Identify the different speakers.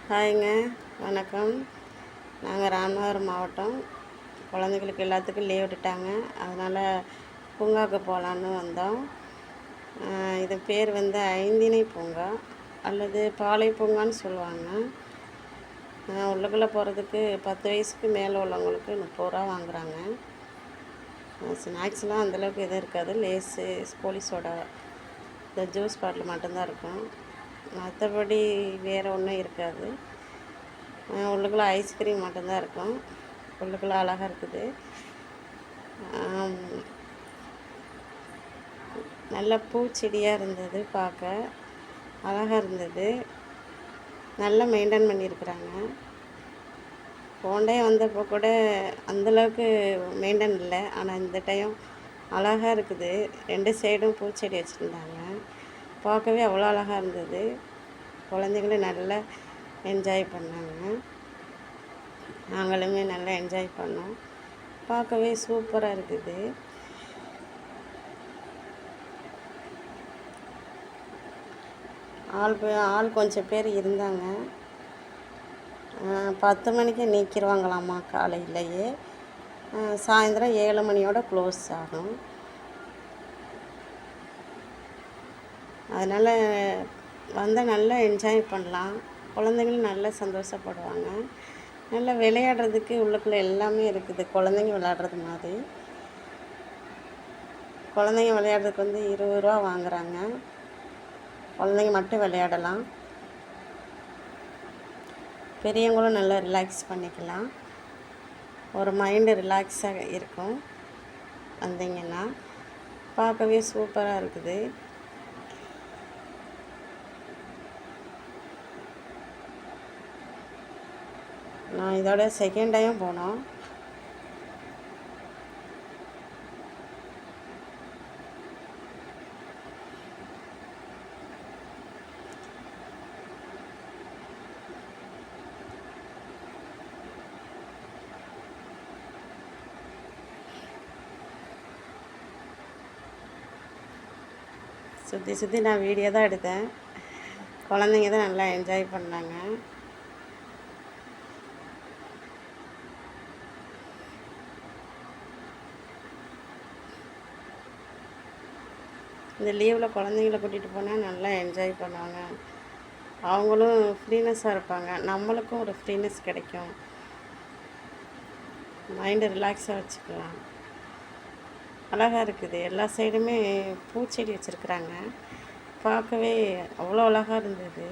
Speaker 1: ஹாய்ங்க, வணக்கம். நாங்கள் ராமநாதபுரம் மாவட்டம். குழந்தைங்களுக்கு எல்லாத்துக்கும் லீவ் விட்டுட்டாங்க. அதனால் பூங்காவுக்கு போகலான்னு வந்தோம். இது பேர் வந்து ஐந்திணை பூங்கா அல்லது பாலை பூங்கான்னு சொல்லுவாங்க. உள்ளுக்குள்ளே போகிறதுக்கு 10 வயசுக்கு மேலே உள்ளவங்களுக்கு 30 ரூபா வாங்குகிறாங்க. ஸ்நாக்ஸ்லாம் அந்தளவுக்கு எதுவும் இருக்காது. லேஸு, கோலி சோடா, இந்த ஜூஸ் பாட்டில் மட்டும்தான் இருக்கும். மற்றபடி வேறு ஒன்றும் இருக்காது. உள்ளுக்குள்ளே ஐஸ்கிரீம் மட்டும்தான் இருக்கும். உள்ளுக்குள்ளே அழகாக இருக்குது. நல்ல பூச்செடியாக இருந்தது, பார்க்க அழகாக இருந்தது. நல்லா மெயின்டைன் பண்ணியிருக்கிறாங்க. போன டைம் வந்தப்போ கூட அந்தளவுக்கு மெயின்டைன் இல்லை. ஆனால் இந்த டைம் அழகாக இருக்குது. 2 சைடும் பூச்செடி வச்சுருந்தாங்க. பார்க்கவே அவ்வளோ அழகாக இருந்தது. குழந்தைங்களும் நல்லா என்ஜாய் பண்ணாங்க. நாங்களுமே நல்லா என்ஜாய் பண்ணோம். பார்க்கவே சூப்பராக இருக்குது. ஆள் கொஞ்சம் பேர் இருந்தாங்க. 10 மணிக்கு நீக்கிடுவாங்களாம்மா காலையிலையே. சாயந்தரம் 7 மணியோட க்ளோஸ் ஆகும். அதனால் வந்தால் நல்லா என்ஜாய் பண்ணலாம். குழந்தைங்களும் நல்லா சந்தோஷப்படுவாங்க. நல்லா விளையாடுறதுக்கு உள்ளுக்குள்ளே எல்லாமே இருக்குது. குழந்தைங்க விளையாடுறது மாதிரி. குழந்தைங்க விளையாடுறதுக்கு வந்து 20 ரூபா வாங்குகிறாங்க. குழந்தைங்க மட்டும் விளையாடலாம். பெரியவங்களும் நல்லா ரிலாக்ஸ் பண்ணிக்கலாம். ஒரு மைண்டு ரிலாக்ஸாக இருக்கும். வந்தீங்கன்னா பார்க்கவே சூப்பராக இருக்குது. நான் இதோட செகண்ட் டைம் போனோம். சுற்றி நான் வீடியோ தான் எடுத்தேன். குழந்தைங்க தான் நல்லா என்ஜாய் பண்ணாங்க. இந்த லீவில் குழந்தைங்கள கூட்டிகிட்டு போனால் நல்லா என்ஜாய் பண்ணுவாங்க. அவங்களும் ஃப்ரீனஸ்ஸாக இருப்பாங்க. நம்மளுக்கும் ஒரு ஃப்ரீனஸ் கிடைக்கும். மைண்டை ரிலாக்ஸாக வச்சுக்கலாம். அழகாக இருக்குது. எல்லா சைடுமே பூச்செடி வச்சுருக்குறாங்க. பார்க்கவே அவ்வளோ அழகாக இருந்தது.